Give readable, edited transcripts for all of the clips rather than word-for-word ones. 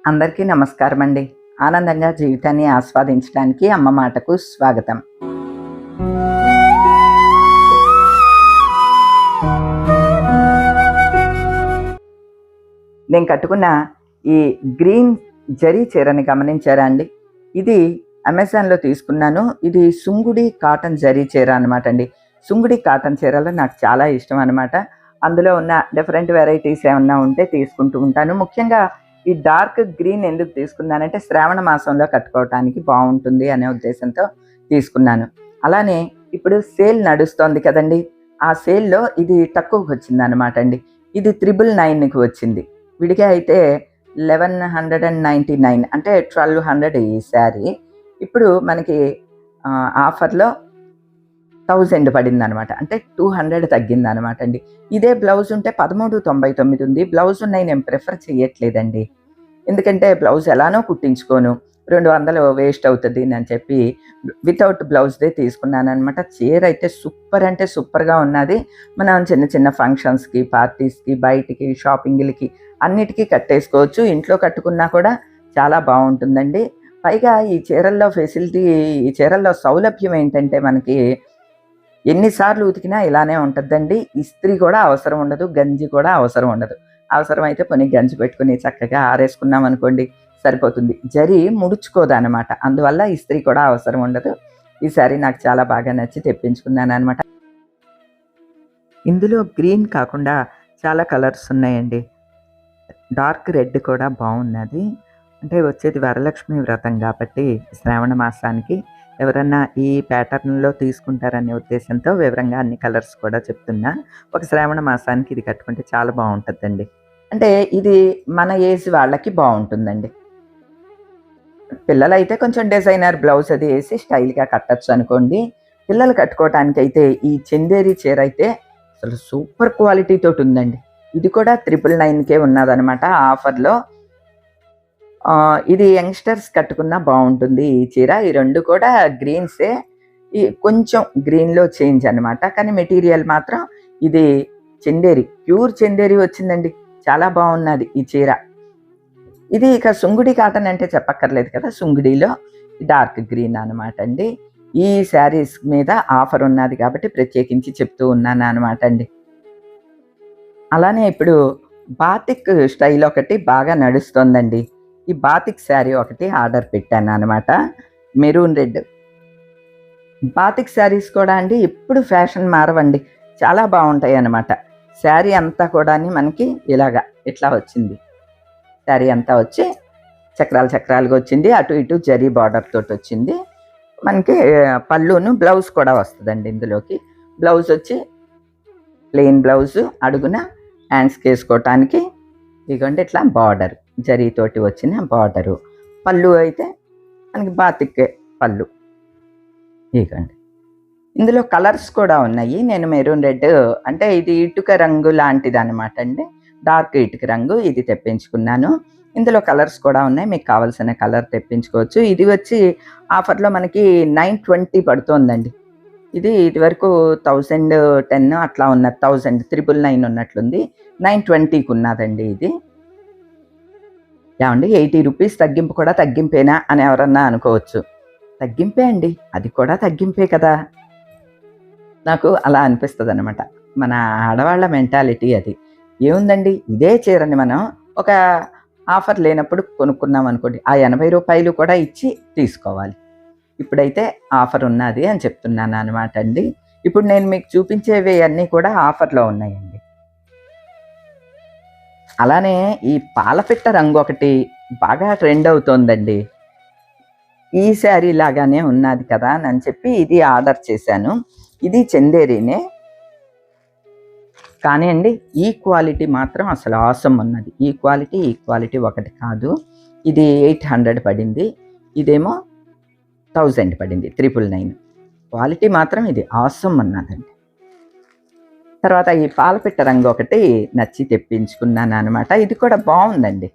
అందరికీ నమస్కారం అండి. ఆనందంగా జీవితాన్ని ఆస్వాదించడానికి అమ్మ మాటకు స్వాగతం. నేను కట్టుకున్న ఈ గ్రీన్ జరీ చీరని గమనించారా అండి? ఇది అమెజాన్లో తీసుకున్నాను. ఇది సుంగుడి కాటన్ జరీ చీర అనమాట అండి. సుంగుడి కాటన్ చీరలు నాకు చాలా ఇష్టం అనమాట. అందులో ఉన్న డిఫరెంట్ వెరైటీస్ ఏమన్నా ఉంటే తీసుకుంటూ ఉంటాను. ముఖ్యంగా ఈ డార్క్ గ్రీన్ ఎందుకు తీసుకున్నానంటే శ్రావణ మాసంలో కట్టుకోవటానికి బాగుంటుంది అనే ఉద్దేశంతో తీసుకున్నాను. అలానే ఇప్పుడు సేల్ నడుస్తోంది కదండి, ఆ సేల్లో ఇది తక్కువకి వచ్చింది అనమాట అండి. ఇది 999కి వచ్చింది. విడిగా అయితే 1199, అంటే 1200 ఈ శారీ. ఇప్పుడు మనకి ఆఫర్లో 1000 పడింది అనమాట, అంటే 200 తగ్గింది అనమాట అండి. ఇదే బ్లౌజ్ ఉంటే 1399 ఉంది. బ్లౌజ్ ఉన్నాయి నేను ప్రిఫర్ చేయట్లేదండి, ఎందుకంటే బ్లౌజ్ ఎలానో కుట్టించుకోను, 200 వేస్ట్ అవుతుంది అని చెప్పి వితౌట్ బ్లౌజ్దే తీసుకున్నాను అనమాట. చీర అయితే సూపర్ అంటే సూపర్గా ఉన్నది. మనం చిన్న చిన్న ఫంక్షన్స్కి, పార్టీస్కి, బయటికి, షాపింగ్లకి అన్నిటికీ కట్టేసుకోవచ్చు. ఇంట్లో కట్టుకున్నా కూడా చాలా బాగుంటుందండి. పైగా ఈ చీరల్లో ఫెసిలిటీ, ఈ చీరల్లో సౌలభ్యం ఏంటంటే మనకి ఎన్నిసార్లు ఉతికినా ఇలానే ఉంటుందండి. ఇస్త్రీ కూడా అవసరం ఉండదు, గంజి కూడా అవసరం ఉండదు. అవసరమైతే కొన్ని గంజి పెట్టుకుని చక్కగా ఆరేసుకున్నాం అనుకోండి, సరిపోతుంది. జరీ ముడుచుకోదనమాట, అందువల్ల ఇస్త్రీ కూడా అవసరం ఉండదు. ఈ సారీ నాకు చాలా బాగా నచ్చి తెప్పించుకున్నాను అనమాట. ఇందులో గ్రీన్ కాకుండా చాలా కలర్స్ ఉన్నాయండి. డార్క్ రెడ్ కూడా బాగున్నది. అంటే వచ్చేది వరలక్ష్మి వ్రతం కాబట్టి శ్రావణ మాసానికి ఎవరన్నా ఈ ప్యాటర్న్లో తీసుకుంటారనే ఉద్దేశంతో వివరంగా అన్ని కలర్స్ కూడా చెప్తున్నా. ఒక శ్రావణ మాసానికి ఇది కట్టుకుంటే చాలా బాగుంటుందండి. అంటే ఇది మన ఏజ్ వాళ్ళకి బాగుంటుందండి. పిల్లలైతే కొంచెం డిజైనర్ బ్లౌజ్ అది వేసి స్టైల్గా కట్టచ్చు అనుకోండి. పిల్లలు కట్టుకోవటానికి అయితే ఈ చందేరి చీర అయితే అసలు సూపర్ క్వాలిటీతో ఉందండి. ఇది కూడా 999కే ఉన్నదనమాట ఆఫర్లో. ఇది యంగ్స్టర్స్ కట్టుకున్నా బాగుంటుంది ఈ చీర. ఈ రెండు కూడా గ్రీన్సే, ఈ కొంచెం గ్రీన్లో చేంజ్ అనమాట. కానీ మెటీరియల్ మాత్రం ఇది చందేరి, ప్యూర్ చందేరి వచ్చిందండి. చాలా బాగున్నది ఈ చీర. ఇది ఇక సుంగుడి కాటన్ అంటే చెప్పక్కర్లేదు కదా, సుంగుడిలో డార్క్ గ్రీన్ అనమాట అండి. ఈ శారీస్ మీద ఆఫర్ ఉన్నది కాబట్టి ప్రత్యేకించి చెప్తూ ఉన్నాను అనమాట అండి. అలానే ఇప్పుడు బాతిక్ స్టైల్ ఒకటి బాగా నడుస్తోందండి. ఈ బాతిక్ శారీ ఒకటి ఆర్డర్ పెట్టాను అనమాట, మెరూన్ రెడ్. బాతిక్ శారీస్ కూడా అండి ఎప్పుడు ఫ్యాషన్ మారవండి, చాలా బాగుంటాయి అన్నమాట. శారీ అంతా కూడా మనకి ఇలాగా ఇట్లా వచ్చింది. శారీ అంతా వచ్చి చక్రాలు చక్రాలుగా వచ్చింది. అటు ఇటు జరీ బార్డర్ తోటి వచ్చింది. మనకి పళ్ళును బ్లౌజ్ కూడా వస్తుందండి ఇందులోకి. బ్లౌజ్ వచ్చి ప్లెయిన్ బ్లౌజు, అడుగున హ్యాండ్స్కి వేసుకోవటానికి ఇదిగోండి ఇట్లా బార్డర్, జరీతోటి వచ్చిన బార్డరు. పళ్ళు అయితే మనకి బాతిక్ పళ్ళు. ఇదిగోండి ఇందులో కలర్స్ కూడా ఉన్నాయి. నేను మెరూన్ రెడ్, అంటే ఇది ఇటుక రంగు లాంటిది అనమాట అండి, డార్క్ ఇటుక రంగు, ఇది తెప్పించుకున్నాను. ఇందులో కలర్స్ కూడా ఉన్నాయి, మీకు కావాల్సిన కలర్ తెప్పించుకోవచ్చు. ఇది వచ్చి ఆఫర్లో మనకి 920 పడుతుందండి. ఇది వరకు 1010 అట్లా ఉన్నది, 999 ఉన్నట్లుంది. 920కి ఉన్నదండి ఇది. ఏమండి 80 రూపీస్ తగ్గింపు కూడా తగ్గింపేనా అని ఎవరన్నా అనుకోవచ్చు. తగ్గింపే అండి, అది కూడా తగ్గింపే కదా. నాకు అలా అనిపిస్తుంది అనమాట. మన ఆడవాళ్ళ మెంటాలిటీ అది. ఏముందండి, ఇదే చీరని మనం ఒక ఆఫర్ లేనప్పుడు కొనుక్కున్నాం అనుకోండి, ఆ 80 రూపాయలు కూడా ఇచ్చి తీసుకోవాలి. ఇప్పుడైతే ఆఫర్ ఉన్నది అని చెప్తున్నాను అనమాట అండి. ఇప్పుడు నేను మీకు చూపించేవి అన్నీ కూడా ఆఫర్లో ఉన్నాయండి. అలానే ఈ పాలపిట్ట రంగు ఒకటి బాగా ట్రెండ్ అవుతోందండి. ఈ శారీ లాగానే ఉన్నది కదా అని చెప్పి ఇది ఆర్డర్ చేశాను. ఇది చందేరీనే, కానీ అండి ఈ క్వాలిటీ మాత్రం అసలు ఆసమ్ ఉన్నది. ఈ క్వాలిటీ ఒకటి కాదు. ఇది 800 పడింది, ఇదేమో 1000 పడింది, 999. క్వాలిటీ మాత్రం ఇది ఆసమ్ ఉన్నదండి. తర్వాత ఈ పాలపిట్ట రంగు ఒకటి నచ్చి తెప్పించుకున్నాను అనమాట. ఇది కూడా బాగుందండి.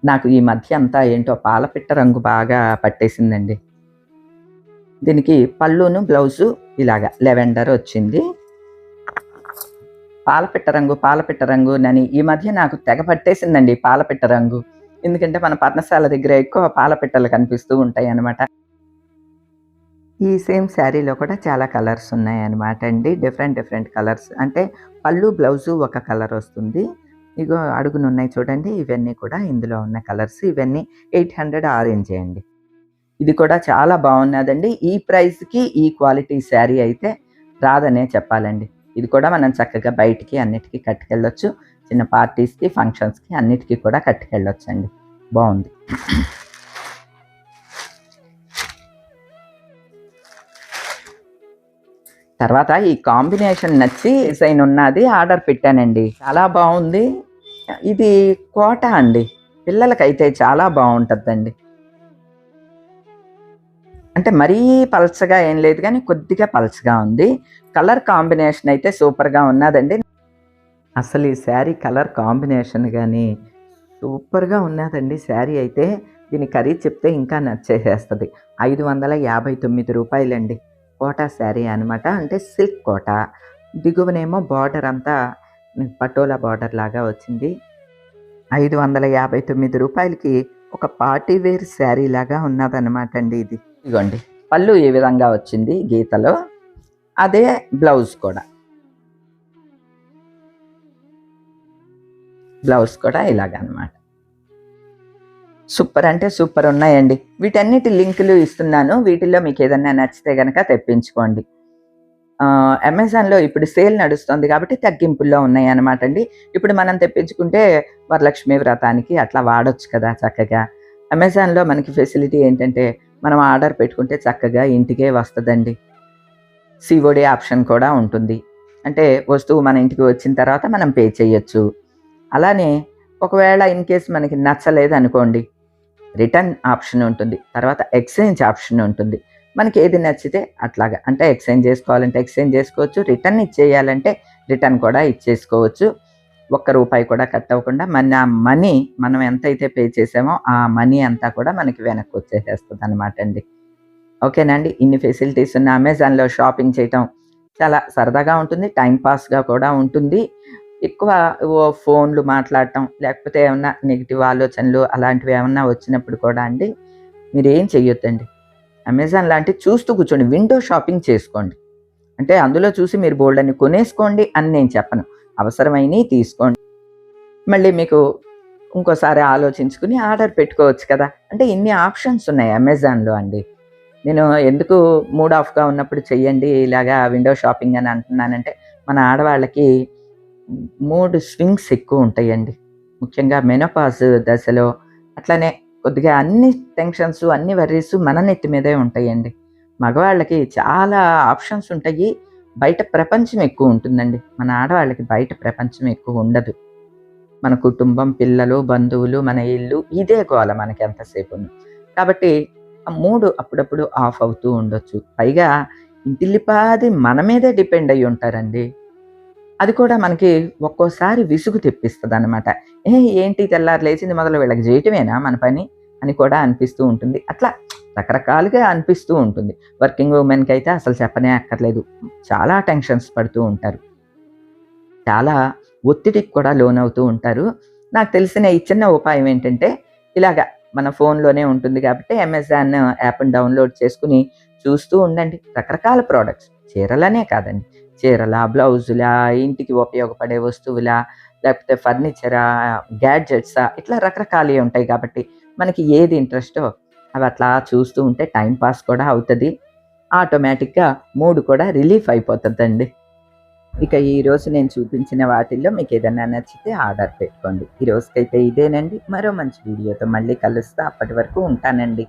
నాకు ఈ మధ్య అంతా ఏంటో పాలపిట్ట రంగు బాగా పట్టేసిందండి. దీనికి పళ్ళును బ్లౌజు ఇలాగా లెవెండర్ వచ్చింది. పాలపిట్ట రంగు నని ఈ మధ్య నాకు తెగ పట్టేసిందండి పాలపిట్ట రంగు. ఎందుకంటే మన పర్ణశాల దగ్గర ఎక్కువ పాలపిట్టలు కనిపిస్తూ ఉంటాయన్నమాట. ఈ సేమ్ శారీలో కూడా చాలా కలర్స్ ఉన్నాయన్నమాట అండి. Different colours. అంటే పళ్ళు, బ్లౌజు ఒక కలర్ వస్తుంది. ఇగో అడుగునున్నాయి చూడండి. ఇవన్నీ కూడా ఇందులో ఉన్న కలర్స్. ఇవన్నీ 800 ఆరెంజే అండి. ఇది కూడా చాలా బాగున్నదండి. ఈ ప్రైస్‌కి ఈ క్వాలిటీ శారీ అయితే రాదనే చెప్పాలండి. ఇది కూడా మనం చక్కగా బయటికి అన్నిటికి కట్టుకెళ్ళొచ్చు. చిన్న పార్టీస్‌కి, ఫంక్షన్స్‌కి అన్నిటికి కూడా కట్టుకెళ్ళొచ్చండి. బావుంది. తర్వాత ఈ కాంబినేషన్ నచ్చి డిజైన్ ఉన్నది ఆర్డర్ పెట్టానండి. చాలా బావుంది. ఇది కోట అండి. పిల్లలకైతే చాలా బావుంటదండి. అంటే మరీ పల్చగా ఏం లేదు గానీ, కొద్దిగా పల్చగా ఉంది. కలర్ కాంబినేషన్ అయితే సూపర్‌గా ఉన్నదండి. అసలు ఈ శారీ కలర్ కాంబినేషన్ గానీ, సూపర్‌గా ఉన్నదండి శారీ అయితే. దీని ఖరీదు చెప్తే ఇంకా నచ్చేసేస్తది. రూ. 559 కోటా శారీ అనమాట. అంటే సిల్క్ కోట. దిగువనేమో బార్డర్ అంతా పటోలా బార్డర్ లాగా వచ్చింది. రూ. 559కి ఒక పార్టీ వేర్ శారీ లాగా ఉన్నదనమాట అండి ఇది. ఇగోండి పళ్ళు ఈ విధంగా వచ్చింది గీతలో. అదే బ్లౌజ్ కూడా. బ్లౌజ్ కూడా ఇలాగనమాట. సూపర్ అంటే సూపర్ ఉన్నాయండి. వీటన్నిటి లింకులు ఇస్తున్నాను. వీటిల్లో మీకు ఏదన్నా నచ్చితే గనక తెప్పించుకోండి. అమెజాన్‌లో ఇప్పుడు సేల్ నడుస్తుంది కాబట్టి తగ్గింపుల్లో ఉన్నాయన్నమాట అండి. ఇప్పుడు మనం తెప్పించుకుంటే వరలక్ష్మి వ్రతానికి అట్లా వాడొచ్చు కదా చక్కగా. అమెజాన్‌లో మనకి ఫెసిలిటీ ఏంటంటే మనం ఆర్డర్ పెట్టుకుంటే చక్కగా ఇంటికే వస్తదండి. సీఓడీ ఆప్షన్ కూడా ఉంటుంది. అంటే వస్తువు మన ఇంటికి వచ్చిన తర్వాత మనం పే చేయొచ్చు. అలానే ఒకవేళ ఇన్ కేస్ మనకి నచ్చలేదనుకోండి, రిటర్న్ ఆప్షన్ ఉంటుంది. తర్వాత ఎక్స్‌చేంజ్ ఆప్షన్ ఉంటుంది. మనకి ఏది నచ్చితే అట్లాగా. అంటే ఎక్స్‌చేంజ్ చేసుకోవాలంటే ఎక్స్‌చేంజ్ చేసుకోవచ్చు. రిటర్న్ ఇచ్చేయాలంటే రిటర్న్ కూడా ఇచ్చేసుకోవచ్చు. ఒక్క రూపాయి కూడా కట్ అవ్వకుండా ఆ మనీ మనం ఎంతైతే పే చేసామో ఆ మనీ అంతా కూడా మనకి వెనక్కి వచ్చేసేస్తదనమాట అండి. ఓకేనా అండి. ఇన్ని ఫెసిలిటీస్ ఉన్న అమెజాన్‌లో షాపింగ్ చేయటం చాలా సరదాగా ఉంటుంది. టైమ్ పాస్‌గా కూడా ఉంటుంది. ఎక్కువ ఫోన్లు మాట్లాడటం లేకపోతే ఏమన్నా నెగెటివ్ ఆలోచనలు అలాంటివి ఏమన్నా వచ్చినప్పుడు కూడా అండి మీరేం చెయ్యొద్దండి. అమెజాన్ లాంటివి చూస్తూ కూర్చోండి. విండో షాపింగ్ చేసుకోండి. అంటే అందులో చూసి మీరు బోలెడన్ని కొనేసుకోండి అని నేను చెప్పను. అవసరమైనయి తీసుకోండి. మళ్ళీ మీకు ఇంకోసారి ఆలోచించుకుని ఆర్డర్ పెట్టుకోవచ్చు కదా! అంటే ఇన్ని ఆప్షన్స్ ఉన్నాయి అమెజాన్‌లో అండి. నేను ఎందుకు మూడ్ ఆఫ్‌గా ఉన్నప్పుడు చెయ్యండి ఇలాగా విండో షాపింగ్ అని అంటున్నానంటే, మన ఆడవాళ్ళకి మూడ్ స్వింగ్స్ ఎక్కువుంటాయండి. ముఖ్యంగా మెనోపాజ్ దశలో అట్లనే కొద్దిగా అన్ని టెన్షన్స్, అన్ని వర్రీస్ మన నెత్తి మీదే ఉంటాయండి. మగవాళ్ళకి చాలా ఆప్షన్స్ ఉంటాయి. బయట ప్రపంచం ఎక్కువుంటుందండి. మన ఆడవాళ్ళకి బయట ప్రపంచం ఎక్కువుండదు. మన కుటుంబం, పిల్లలు, బంధువులు, మన ఇల్లు ఇదే గోల మనకి ఎంతసేపును. కాబట్టి ఆ మూడ్ అప్పుడప్పుడు ఆఫ్ అవుతూ ఉండొచ్చు. పైగా ఇంటిల్లిపాది మన మీదే డిపెండ్ అయ్యి ఉంటారండి. అది కూడా మనకి ఒక్కోసారి విసుగు తెప్పిస్తదనమాట. ఏంటి తెల్లారి లేచింది మొదలు వీళ్ళకి జేయటమేనా మన పని అని కూడా అనిపిస్తూ ఉంటుంది. అట్లా రకరకాలుగా అనిపిస్తూ ఉంటుంది. వర్కింగ్ వుమెన్‌కైతే అసలు చెప్పనే అక్కర్లేదు. చాలా టెన్షన్స్ పడుతూ ఉంటారు. చాలా ఒత్తిడికి కూడా లోనవుతూ ఉంటారు. నాకు తెలిసిన ఈ చిన్న ఉపాయం ఏంటంటే, ఇలాగ మన ఫోన్‌లోనే ఉంటుంది కాబట్టి అమెజాన్ యాప్‌ని డౌన్‌లోడ్ చేసుకొని చూస్తూ ఉండండి. రకరకాల ప్రొడక్ట్స్ చీరలనే కాదండి. చీరలా, బ్లౌజులా, ఇంటికి ఉపయోగపడే వస్తువులా, లేకపోతే ఫర్నిచరా, గ్యాడ్జెట్సా ఇట్లా రకరకాలయి ఉంటాయి కాబట్టి మనకి ఏది ఇంట్రెస్టో అవి అట్లా చూస్తూ ఉంటే టైమ్ పాస్ కూడా అవుతది. ఆటోమేటిక్‌గా మూడ్ కూడా రిలీఫ్ అయిపోతదండి. ఇక ఈరోజు నేను చూపించిన వాటిల్లో మీకేదన్నా నచ్చితే ఆర్డర్ పెట్టుకోండి. ఈ రోజుకైతే ఇదేనండి. మరో మంచి వీడియోతో మళ్ళీ కలుస్తా. అప్పటి వరకు ఉంటానండి.